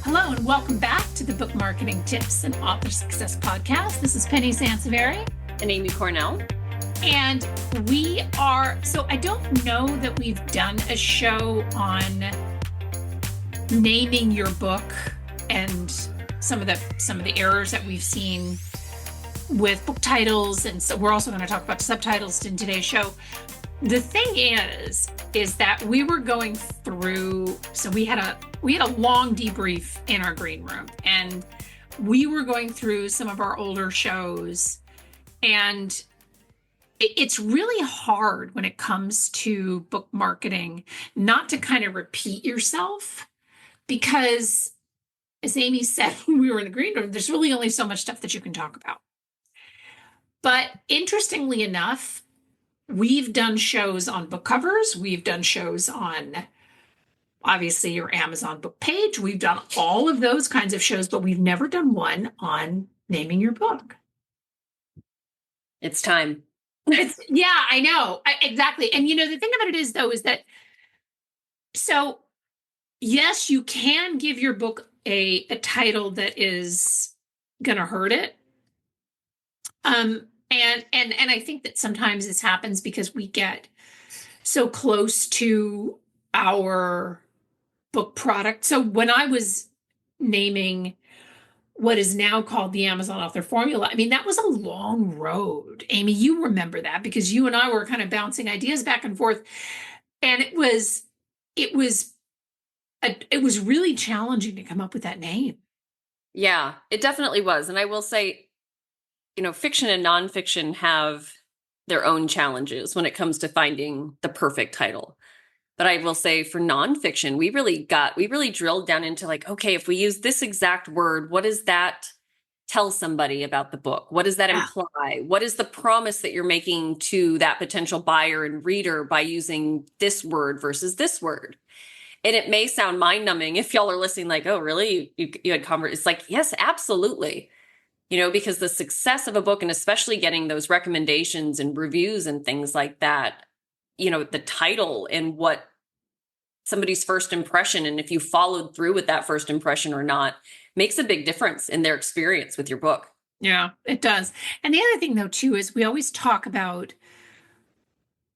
Hello and welcome back to the Book Marketing Tips and Author Success Podcast. This is Penny Sansevieri. And Amy Cornell. And I don't know that we've done a show on naming your book and some of the errors that we've seen with book titles. And so we're also going to talk about subtitles in today's show. The thing is that we were going through, so we had a long debrief in our green room, and we were going through some of our older shows, and it's really hard when it comes to book marketing not to kind of repeat yourself, because as Amy said when we were in the green room, there's really only so much stuff that you can talk about. But interestingly enough, we've done shows on book covers. We've done shows on, obviously, your Amazon book page. We've done all of those kinds of shows, but we've never done one on naming your book. It's time. Yeah, I know. Exactly. And, the thing about it is, though, is that, so, yes, you can give your book a title that is going to hurt it. And I think that sometimes this happens because we get so close to our book product. So when I was naming what is now called the Amazon Author Formula, I mean, that was a long road. Amy, you remember that because you and I were kind of bouncing ideas back and forth. And it was really challenging to come up with that name. Yeah, it definitely was. And I will say, fiction and nonfiction have their own challenges when it comes to finding the perfect title. But I will say for nonfiction, we really drilled down into okay, if we use this exact word, what does that tell somebody about the book? What does that imply? What is the promise that you're making to that potential buyer and reader by using this word versus this word? And it may sound mind-numbing if y'all are listening oh, really? You had It's yes, absolutely. Because the success of a book, and especially getting those recommendations and reviews and things like that, the title and what somebody's first impression, and if you followed through with that first impression or not, makes a big difference in their experience with your book. Yeah, it does. And the other thing, though, too, is we always talk about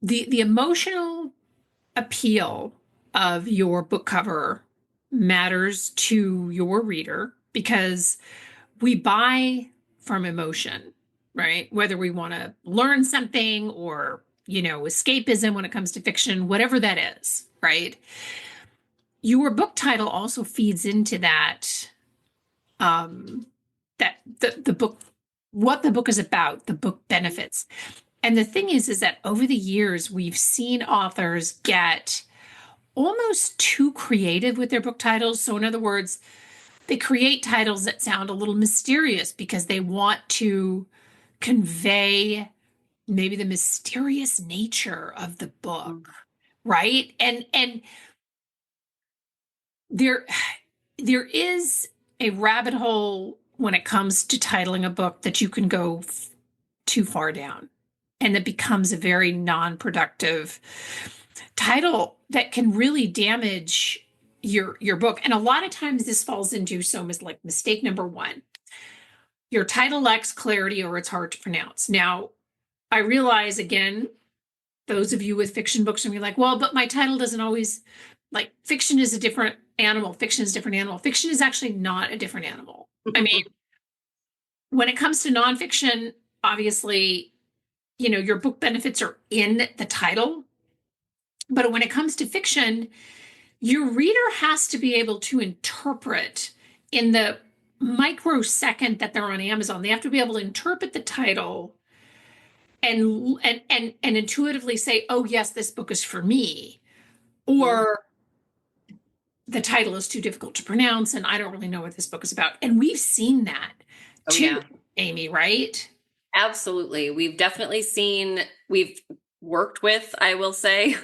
the emotional appeal of your book cover matters to your reader, because we buy from emotion, right? Whether we want to learn something or, escapism when it comes to fiction, whatever that is, right? Your book title also feeds into that, that the book, what the book is about, the book benefits. And the thing is that over the years, we've seen authors get almost too creative with their book titles. So in other words, they create titles that sound a little mysterious because they want to convey maybe the mysterious nature of the book, right? And there is a rabbit hole when it comes to titling a book that you can go too far down, and it becomes a very non-productive title that can really damage your book. And a lot of times this falls into mistake number one. Your title lacks clarity or it's hard to pronounce. Now, I realize, again, those of you with fiction books are going to be like, well, but my title doesn't always, fiction is a different animal. Fiction is a different animal. Fiction is actually not a different animal. I mean, when it comes to nonfiction, obviously, your book benefits are in the title. But when it comes to fiction, your reader has to be able to interpret in the microsecond that they're on Amazon. They have to be able to interpret the title and intuitively say, oh, yes, this book is for me. Or the title is too difficult to pronounce and I don't really know what this book is about. And we've seen that too, yeah. Amy, right? Absolutely. We've worked with, I will say,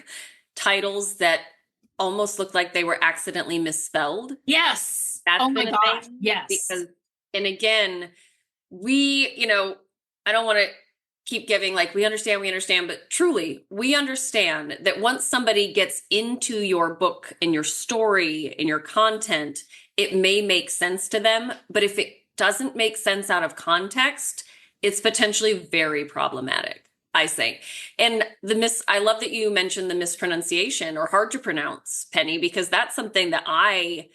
titles that almost looked like they were accidentally misspelled. Yes. That's oh my God. Thing. Yes. Because, and again, I don't want to keep giving we understand, but truly we understand that once somebody gets into your book and your story and your content, it may make sense to them, but if it doesn't make sense out of context, it's potentially very problematic, I say. And I love that you mentioned the mispronunciation or hard to pronounce, Penny, because that's something that I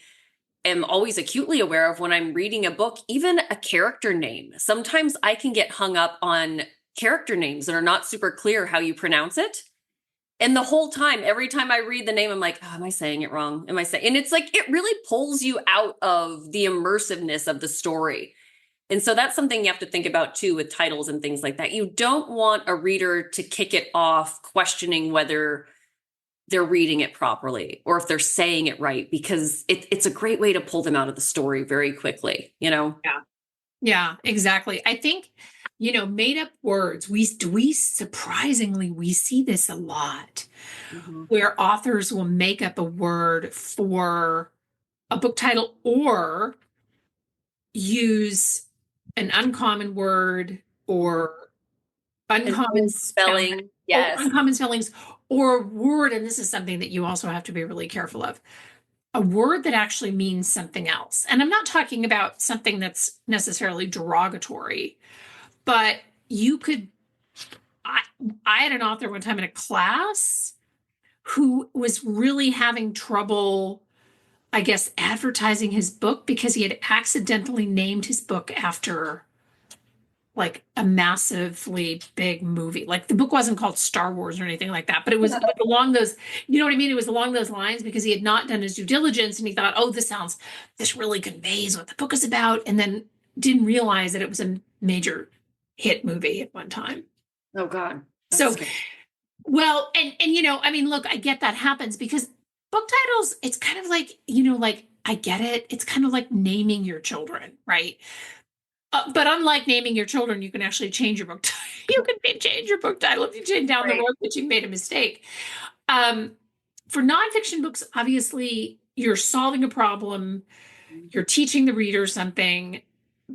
am always acutely aware of when I'm reading a book, even a character name. Sometimes I can get hung up on character names that are not super clear how you pronounce it. And the whole time, every time I read the name, I'm like, oh, am I saying it wrong? Am I saying? And it's like, it really pulls you out of the immersiveness of the story. And so that's something you have to think about too with titles and things like that. You don't want a reader to kick it off questioning whether they're reading it properly or if they're saying it right, because it's a great way to pull them out of the story very quickly, you know? Yeah. Yeah, exactly. I think, made up words, we surprisingly, we see this a lot where authors will make up a word for a book title or use an uncommon word or uncommon Spelling, or yes. uncommon spellings or a word, and this is something that you also have to be really careful of, a word that actually means something else. And I'm not talking about something that's necessarily derogatory, but you could, I, I had an author one time in a class who was really having trouble, I guess, advertising his book because he had accidentally named his book after like a massively big movie. Like the book wasn't called Star Wars or anything like that, but it was along those, you know what I mean? It was along those lines because he had not done his due diligence and he thought, oh, this really conveys what the book is about. And then didn't realize that it was a major hit movie at one time. Oh God. That's So, scary. well, and I mean, look, I get that happens because book titles, it's kind of like, like I get it. It's kind of like naming your children, right? But unlike naming your children, you can actually change your book. You can change your book title if you change down the Right. road that you made a mistake. Um, for nonfiction books, obviously, you're solving a problem, you're teaching the reader something,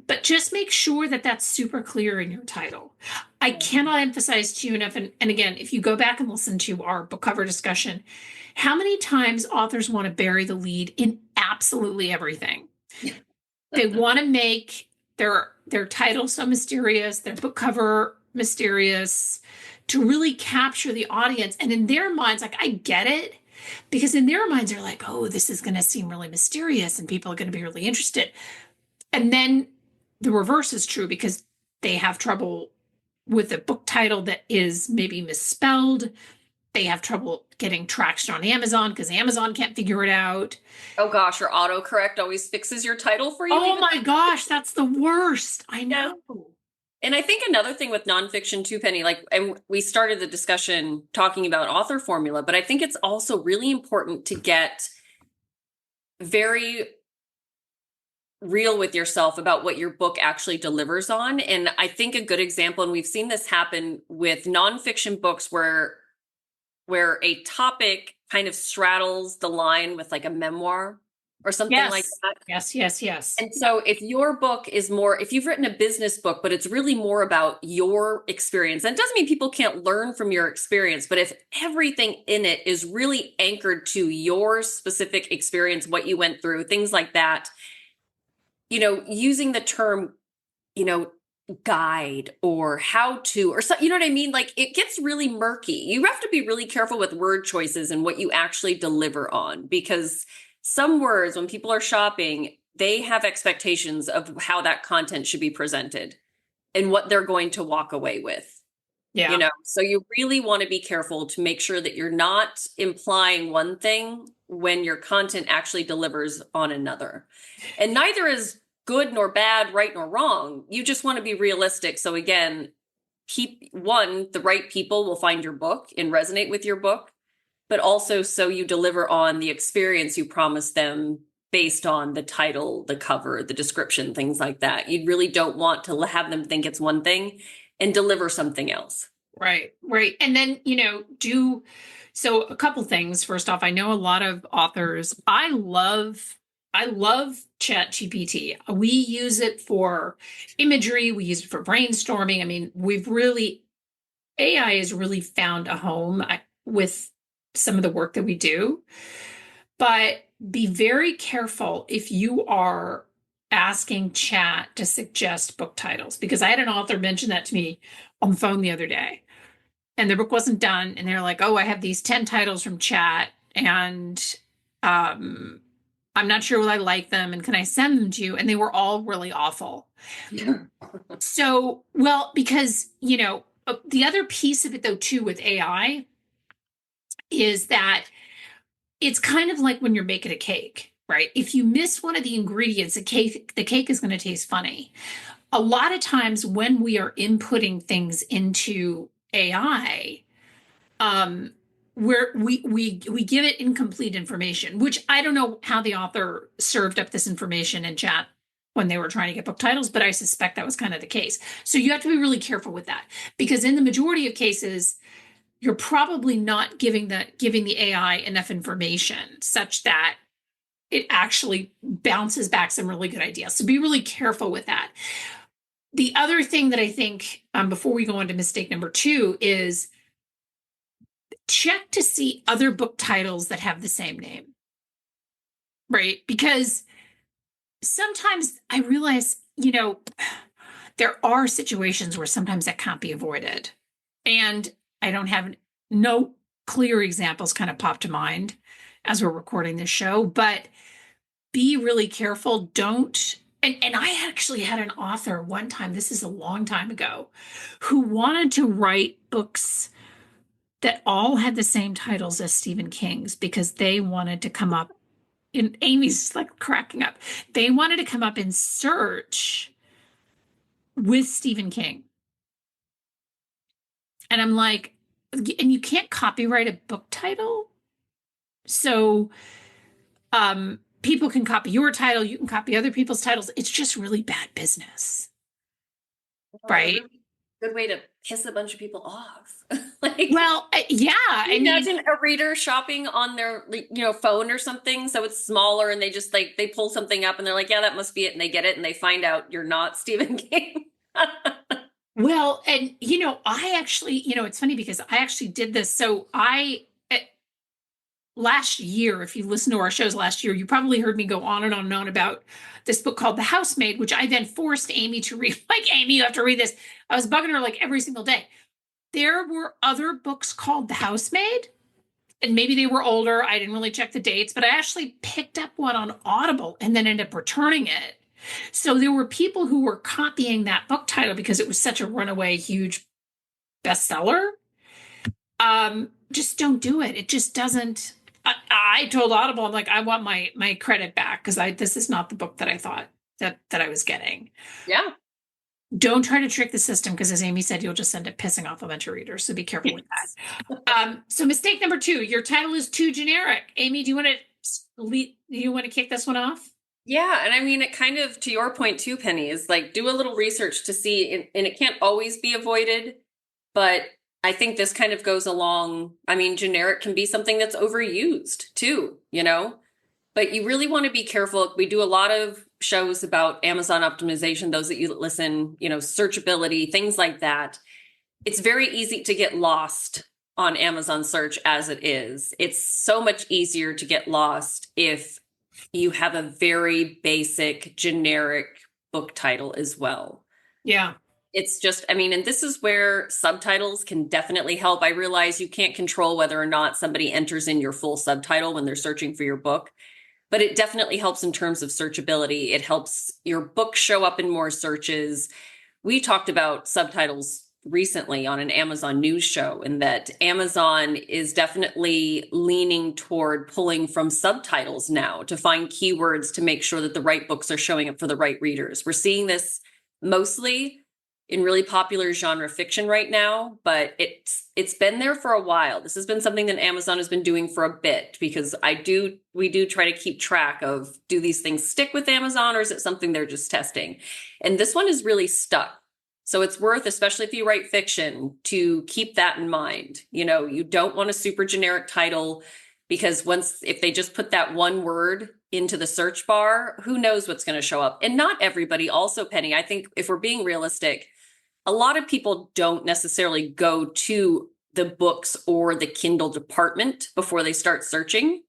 but just make sure that that's super clear in your title. I cannot emphasize to you enough. And again, if you go back and listen to our book cover discussion, how many times authors want to bury the lead in absolutely everything? They want to make their title so mysterious, their book cover mysterious, to really capture the audience. And in their minds, like I get it, because in their minds they're like, oh, this is going to seem really mysterious, and people are going to be really interested. And then the reverse is true because they have trouble with a book title that is maybe misspelled. They have trouble getting traction on Amazon because Amazon can't figure it out. Oh gosh, your autocorrect always fixes your title for you. Oh my gosh, that's the worst. I know. And I think another thing with nonfiction too, Penny, like, and we started the discussion talking about author formula, but I think it's also really important to get very real with yourself about what your book actually delivers on. And I think a good example, and we've seen this happen with nonfiction books where a topic kind of straddles the line with like a memoir or something like that. Yes. And so if your book is more, if you've written a business book, but it's really more about your experience, and it doesn't mean people can't learn from your experience, but if everything in it is really anchored to your specific experience, what you went through, things like that, using the term, guide or how to, or so, you know what I mean? Like it gets really murky. You have to be really careful with word choices and what you actually deliver on, because some words, when people are shopping, they have expectations of how that content should be presented and what they're going to walk away with. Yeah. So you really want to be careful to make sure that you're not implying one thing when your content actually delivers on another. And neither is good nor bad, right nor wrong. You just want to be realistic. So again, the right people will find your book and resonate with your book, but also so you deliver on the experience you promised them based on the title, the cover, the description, things like that. You really don't want to have them think it's one thing and deliver something else. Right. And then, so a couple things. First off, I know a lot of authors, I love ChatGPT. We use it for imagery. We use it for brainstorming. I mean, AI has really found a home with some of the work that we do. But be very careful if you are asking chat to suggest book titles, because I had an author mention that to me on the phone the other day, and their book wasn't done, and they're like, "Oh, I have these 10 titles from chat, and um I'm not sure whether I like them, and can I send them to you?" And they were all really awful. So, well, because, the other piece of it though too with AI is that it's kind of like when you're making a cake, right? If you miss one of the ingredients, the cake is going to taste funny. A lot of times when we are inputting things into AI, um, where we give it incomplete information, which I don't know how the author served up this information in chat when they were trying to get book titles, but I suspect that was kind of the case. So you have to be really careful with that, because in the majority of cases, you're probably not giving the AI enough information such that it actually bounces back some really good ideas. So be really careful with that. The other thing that I think, before we go on to mistake number two, is check to see other book titles that have the same name, right? Because sometimes I realize, there are situations where sometimes that can't be avoided. And I don't have no clear examples kind of pop to mind as we're recording this show, but be really careful. Don't. And I actually had an author one time, this is a long time ago, who wanted to write books that all had the same titles as Stephen King's because they wanted to come up in Amy's like cracking up. They wanted to come up in search with Stephen King. And I'm like, and you can't copyright a book title. So people can copy your title, you can copy other people's titles. It's just really bad business. Right? Really good way to piss a bunch of people off. Like, well, yeah. I mean, imagine a reader shopping on their phone or something, so it's smaller, and they just like they pull something up and they're like, yeah, that must be it, and they get it and they find out you're not Stephen King. well, and I actually, it's funny because I actually did this. So last year, if you listen to our shows last year, you probably heard me go on and on about this book called The Housemaid, which I then forced Amy to read. Like, Amy, you have to read this. I was bugging her like every single day. There were other books called The Housemaid, and maybe they were older. I didn't really check the dates, but I actually picked up one on Audible and then ended up returning it. So there were people who were copying that book title because it was such a runaway, huge bestseller. Just don't do it. It just doesn't. I told Audible, I'm like, I want my credit back because this is not the book that I thought that I was getting. Yeah. Don't try to trick the system because, as Amy said, you'll just end up pissing off a bunch of readers. So be careful with that. So mistake number two, your title is too generic. Amy, do you want to kick this one off? Yeah, and I mean, it kind of, to your point too, Penny, is like do a little research to see, and it can't always be avoided, but I think this kind of goes along. I mean, generic can be something that's overused too, but you really want to be careful. We do a lot of shows about Amazon optimization, those that you listen, searchability, things like that. It's very easy to get lost on Amazon search as it is. It's so much easier to get lost if you have a very basic, generic book title as well. Yeah. It's just, I mean, and this is where subtitles can definitely help. I realize you can't control whether or not somebody enters in your full subtitle when they're searching for your book, but it definitely helps in terms of searchability. It helps your book show up in more searches. We talked about subtitles recently on an Amazon news show, and that Amazon is definitely leaning toward pulling from subtitles now to find keywords to make sure that the right books are showing up for the right readers. We're seeing this mostly in really popular genre fiction right now, but it's been there for a while. This has been something that Amazon has been doing for a bit, because we do try to keep track of, do these things stick with Amazon, or is it something they're just testing? And this one is really stuck. So it's worth, especially if you write fiction, to keep that in mind. You don't want a super generic title, because if they just put that one word into the search bar, who knows what's going to show up? And not everybody also, Penny, I think if we're being realistic, a lot of people don't necessarily go to the books or the Kindle department before they start searching.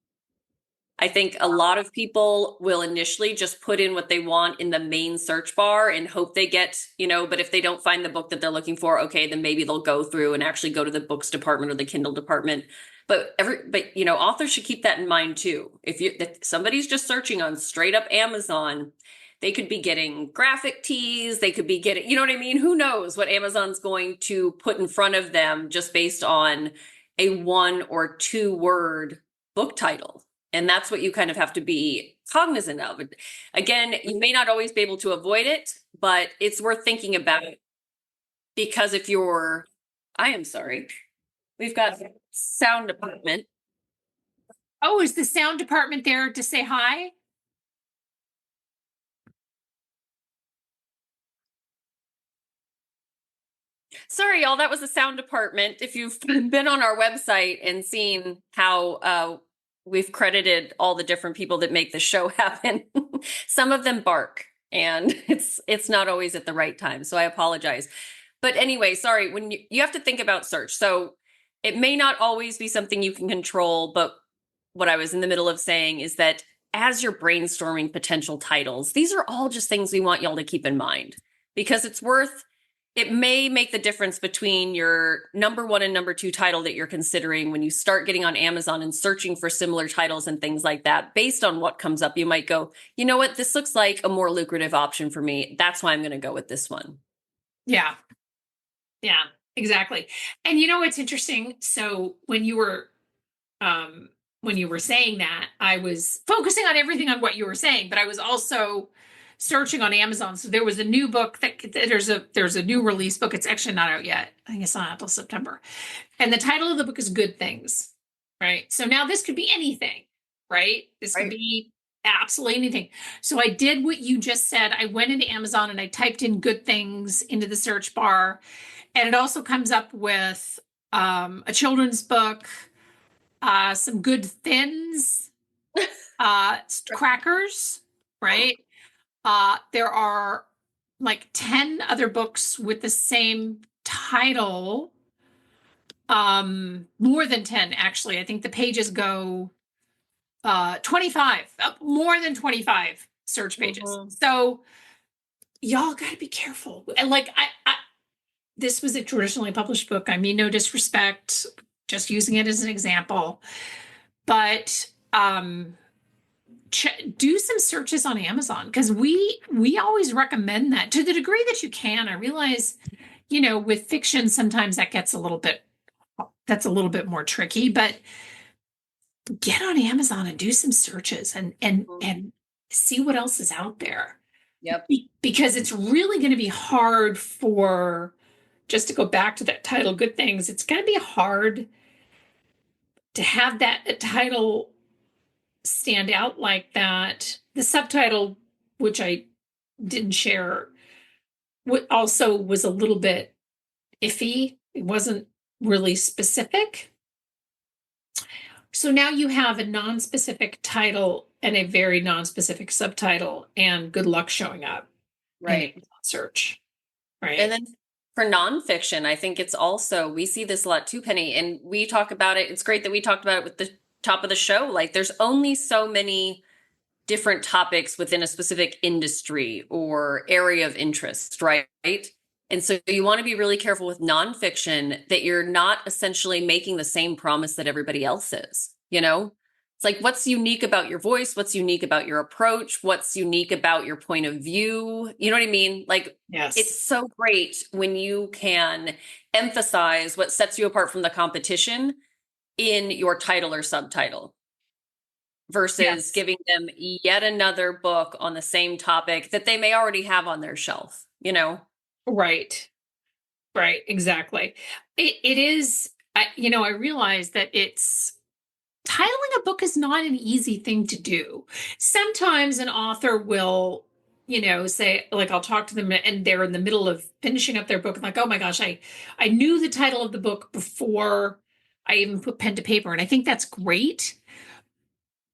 I think a lot of people will initially just put in what they want in the main search bar and hope they get, but if they don't find the book that they're looking for, okay, then maybe they'll go through and actually go to the books department or the Kindle department. But authors should keep that in mind too. If somebody's just searching on straight up Amazon, they could be getting graphic tees, they could be getting, you know what I mean? Who knows what Amazon's going to put in front of them just based on a 1 or 2 word book title. And that's what you kind of have to be cognizant of. Again, you may not always be able to avoid it, but it's worth thinking about it. Because I am sorry, we've got sound department. Oh, is the sound department there to say hi? Sorry, y'all, that was the sound department. If you've been on our website and seen how we've credited all the different people that make the show happen, some of them bark, and it's not always at the right time. So I apologize. But anyway, sorry, when you have to think about search. So it may not always be something you can control, but what I was in the middle of saying is that as you're brainstorming potential titles, these are all just things we want y'all to keep in mind, because it may make the difference between your number 1 and number 2 title that you're considering when you start getting on Amazon and searching for similar titles and things like that. Based on what comes up, you might go, you know what, this looks like a more lucrative option for me. That's why I'm going to go with this one. Yeah. Yeah, exactly. And it's interesting. So when you were saying that, I was focusing on everything on what you were saying, but I was also searching on Amazon. So there was a new book there's a new release book. It's actually not out yet. I think it's not out till September. And the title of the book is Good Things, right? So now this could be anything, right? This could be absolutely anything. So I did what you just said. I went into Amazon and I typed in Good Things into the search bar, and it also comes up with a children's book, some good thins, crackers, right? There are like 10 other books with the same title. More than 10, actually. I think the pages go 25, more than 25 search pages. Mm-hmm. So y'all got to be careful. And like, this was a traditionally published book. I mean, no disrespect, just using it as an example. But do some searches on Amazon, because we always recommend that to the degree that you can. I realize, with fiction, sometimes that's a little bit more tricky, but get on Amazon and do some searches and see what else is out there. Yep. Because it's really going to be hard just to go back to that title, Good Things, it's going to be hard to have that title stand out like that. The subtitle, which I didn't share, also was a little bit iffy. It wasn't really specific. So now you have a non-specific title and a very non-specific subtitle, and good luck showing up. Right. In search. Right. And then for nonfiction, I think it's also, we see this a lot too, Penny, and we talk about it. It's great that we talked about it with the top of the show. Like, there's only so many different topics within a specific industry or area of interest, right? And so you want to be really careful with nonfiction that you're not essentially making the same promise that everybody else is, It's like, what's unique about your voice? What's unique about your approach? What's unique about your point of view? You know what I mean? Like, yes. It's so great when you can emphasize what sets you apart from the competition in your title or subtitle versus giving them yet another book on the same topic that they may already have on their shelf, Right. Exactly. It is, I realize that titling a book is not an easy thing to do. Sometimes an author will, say, like, I'll talk to them and they're in the middle of finishing up their book. I'm like, oh my gosh, I knew the title of the book before I even put pen to paper. And I think that's great.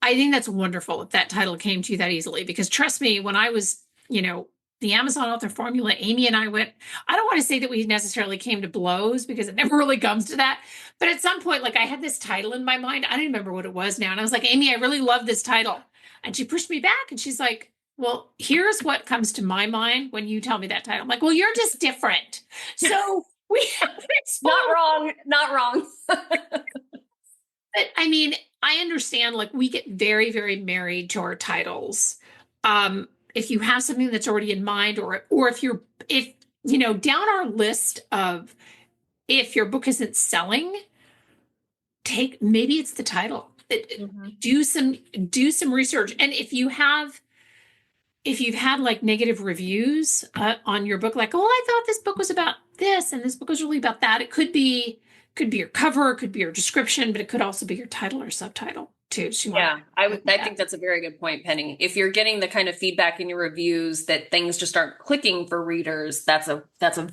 I think that's wonderful if that title came to you that easily, because trust me, when I was, the Amazon author formula, Amy and I went, I don't want to say that we necessarily came to blows because it never really comes to that. But at some point, like I had this title in my mind. I don't remember what it was now. And I was like, Amy, I really love this title. And she pushed me back and she's like, well, here's what comes to my mind when you tell me that title. I'm like, well, you're just different. So we have this Not wrong, not wrong. But I mean, I understand like we get very, very married to our titles. If you have something that's already in mind, or if you know, down our list of if your book isn't selling, take maybe it's the title. Mhm. Do some research. And if you've had like negative reviews on your book, like, oh, I thought this book was about this and this book was really about that. It could be your cover, it could be your description, but it could also be your title or subtitle too. So you want Yeah, I think that's a very good point, Penny. If you're getting the kind of feedback in your reviews that things just aren't clicking for readers, that's a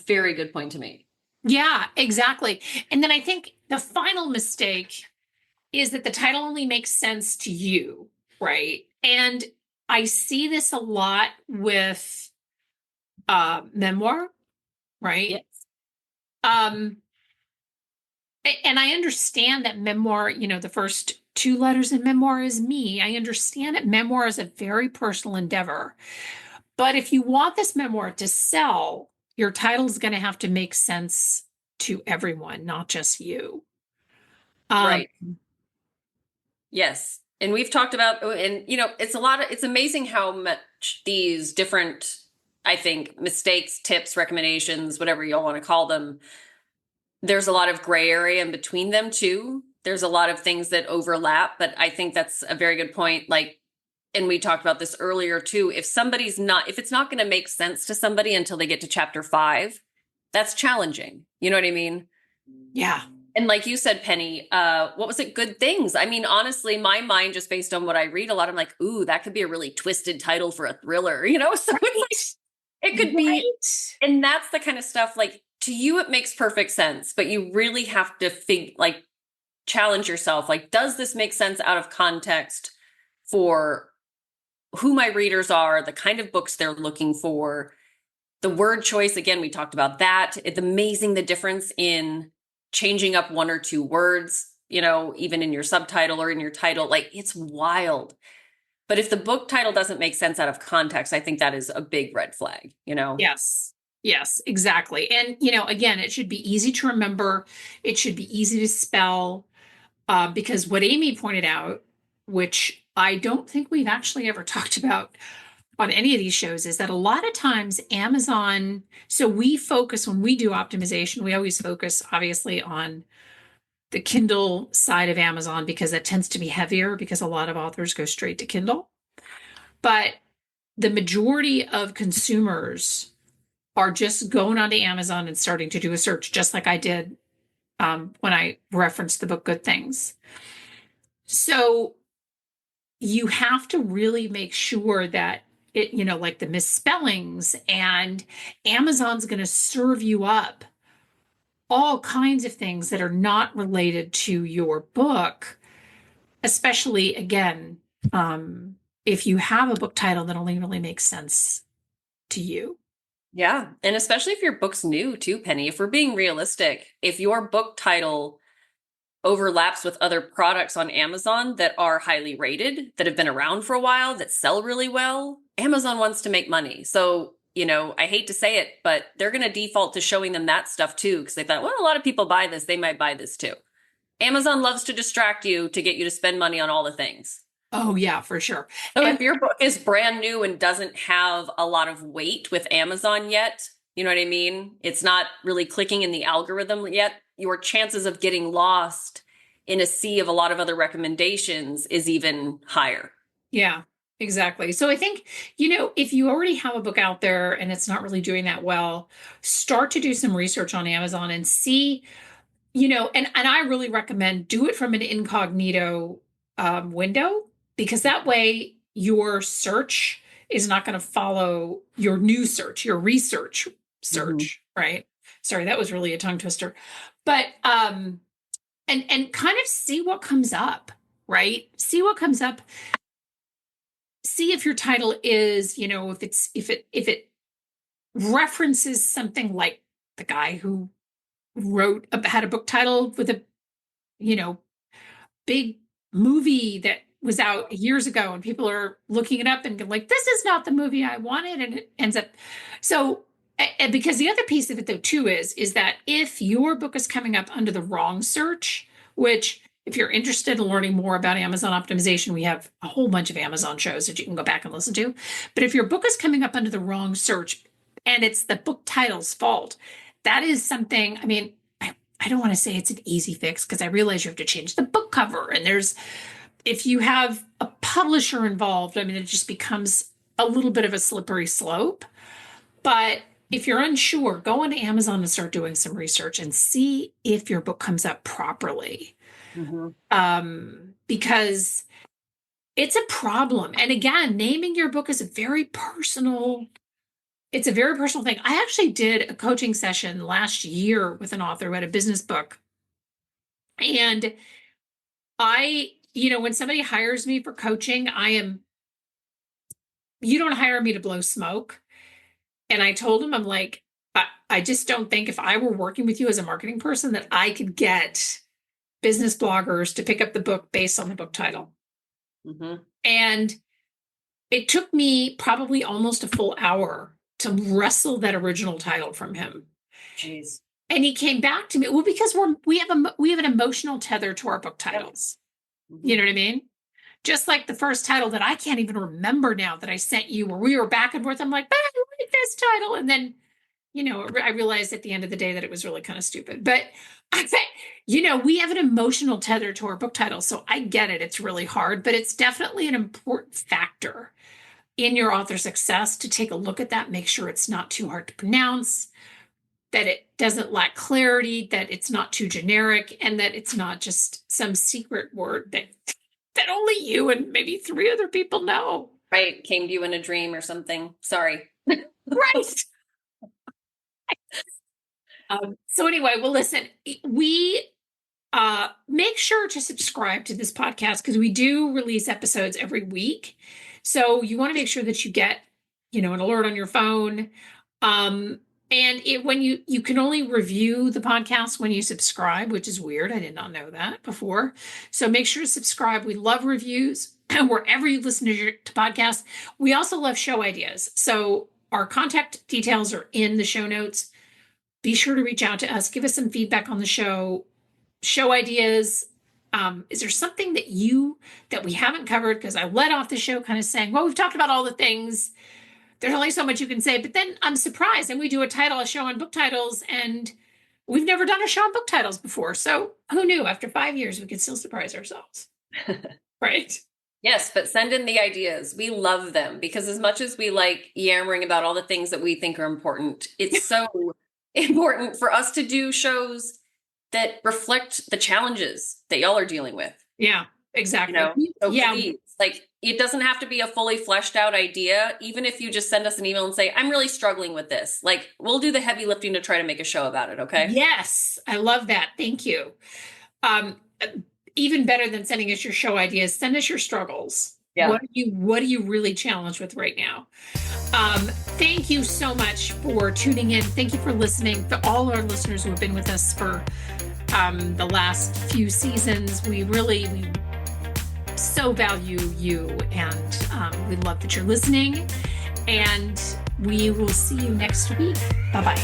very good point to make. Yeah, exactly. And then I think the final mistake is that the title only makes sense to you, right? And I see this a lot with memoir, right? Yes. Um, and I understand that memoir, you know, the first two letters in memoir is me. I understand that memoir is a very personal endeavor. But if you want this memoir to sell, your title is going to have to make sense to everyone, not just you. Um, Right. Yes. And we've talked about, and it's amazing how much these different, I think, mistakes, tips, recommendations, whatever y'all want to call them, there's a lot of gray area in between them too. There's a lot of things that overlap, but I think that's a very good point. Like, and we talked about this earlier too. If it's not going to make sense to somebody until they get to chapter 5, that's challenging. You know what I mean? yeah. And like you said, Penny, what was it? Good things. I mean, honestly, my mind, just based on what I read a lot, I'm like, ooh, that could be a really twisted title for a thriller, you know? So it's like, it could be, Right. and that's the kind of stuff, like, to you, it makes perfect sense, but you really have to challenge yourself. Like, does this make sense out of context for who my readers are, the kind of books they're looking for, the word choice? Again, we talked about that. It's amazing the difference in changing up one or two words, even in your subtitle or in your title. Like, it's wild. But if the book title doesn't make sense out of context, I think that is a big red flag. Yes. Yes, exactly. And, you know, again, it should be easy to remember. It should be easy to spell. Because what Amy pointed out, which I don't think we've actually ever talked about on any of these shows, is that a lot of times Amazon, so we focus when we do optimization, we always focus obviously on the Kindle side of Amazon because that tends to be heavier because a lot of authors go straight to Kindle. But the majority of consumers are just going onto Amazon and starting to do a search, just like I did when I referenced the book Good Things. So you have to really make sure that it, you know, like the misspellings, and Amazon's going to serve you up all kinds of things that are not related to your book, especially again, if you have a book title that only really makes sense to you. Yeah. And especially if your book's new too, Penny. If we're being realistic, if your book title overlaps with other products on Amazon that are highly rated, that have been around for a while, that sell really well, Amazon wants to make money. So, I hate to say it, but they're going to default to showing them that stuff too, because they thought, well, a lot of people buy this, they might buy this too. Amazon loves to distract you to get you to spend money on all the things. Oh yeah, for sure. So And if your book is brand new and doesn't have a lot of weight with Amazon yet, you know what I mean? It's not really clicking in the algorithm yet. Your chances of getting lost in a sea of a lot of other recommendations is even higher. yeah, exactly. So I think, you know, if you already have a book out there and it's not really doing that well, start to do some research on Amazon and see, you know, and I really recommend do it from an incognito window, because that way your search is not going to follow your new search, your research search, right? Sorry, that was really a tongue twister. But and kind of see what comes up, right? See what comes up. See if your title is, you know, if it references something like the guy who had a book title with a, you know, big movie that was out years ago, and people are looking it up and like, this is not the movie I wanted. And it ends up, so, and because the other piece of it though, too, is that if your book is coming up under the wrong search, which if you're interested in learning more about Amazon optimization, we have a whole bunch of Amazon shows that you can go back and listen to. But if your book is coming up under the wrong search and it's the book title's fault, that is something, I mean, I don't want to say it's an easy fix because I realize you have to change the book cover. And if you have a publisher involved, I mean, it just becomes a little bit of a slippery slope. But if you're unsure, go onto Amazon and start doing some research and see if your book comes up properly. Because it's a problem. And again, naming your book is it's a very personal thing. I actually did a coaching session last year with an author who had a business book. And when somebody hires me for coaching, you don't hire me to blow smoke. And I told him, I'm like, I just don't think if I were working with you as a marketing person that I could get business bloggers to pick up the book based on the book title. And it took me probably almost a full hour to wrestle that original title from him. Jeez. And he came back to me. Well, because we have an emotional tether to our book titles. You know what I mean? Just like the first title that I can't even remember now that I sent you, where we were back and forth. I'm like, I like this title. And then, I realized at the end of the day that it was really kind of stupid. But I think, we have an emotional tether to our book title. So I get it. It's really hard, but it's definitely an important factor in your author success to take a look at that, make sure it's not too hard to pronounce, that it doesn't lack clarity, that it's not too generic, and that it's not just some secret word that only you and maybe 3 other people know. Right. Came to you in a dream or something. Sorry. Right. So anyway, well, listen, we make sure to subscribe to this podcast because we do release episodes every week. So you want to make sure that you get, an alert on your phone. And when you can only review the podcast when you subscribe, which is weird. I did not know that before. So make sure to subscribe. We love reviews wherever you listen to podcasts. We also love show ideas. So our contact details are in the show notes. Be sure to reach out to us. Give us some feedback on the show ideas. Is there something that we haven't covered? Because I led off the show kind of saying, well, we've talked about all the things. There's only so much you can say. But then I'm surprised. And we do a show on book titles. And we've never done a show on book titles before. So who knew? After 5 years, we could still surprise ourselves. Right? Yes, but send in the ideas. We love them because as much as we like yammering about all the things that we think are important, it's so important for us to do shows that reflect the challenges that y'all are dealing with. Yeah, exactly. So please, it doesn't have to be a fully fleshed out idea. Even if you just send us an email and say, I'm really struggling with this, we'll do the heavy lifting to try to make a show about it. Okay. Yes. I love that. Thank you. Even better than sending us your show ideas, send us your struggles. Yeah. What are you really challenged with right now? Thank you so much for tuning in. Thank you for listening. For all our listeners who have been with us for the last few seasons, we so value you, and we love that you're listening. And we will see you next week. Bye-bye.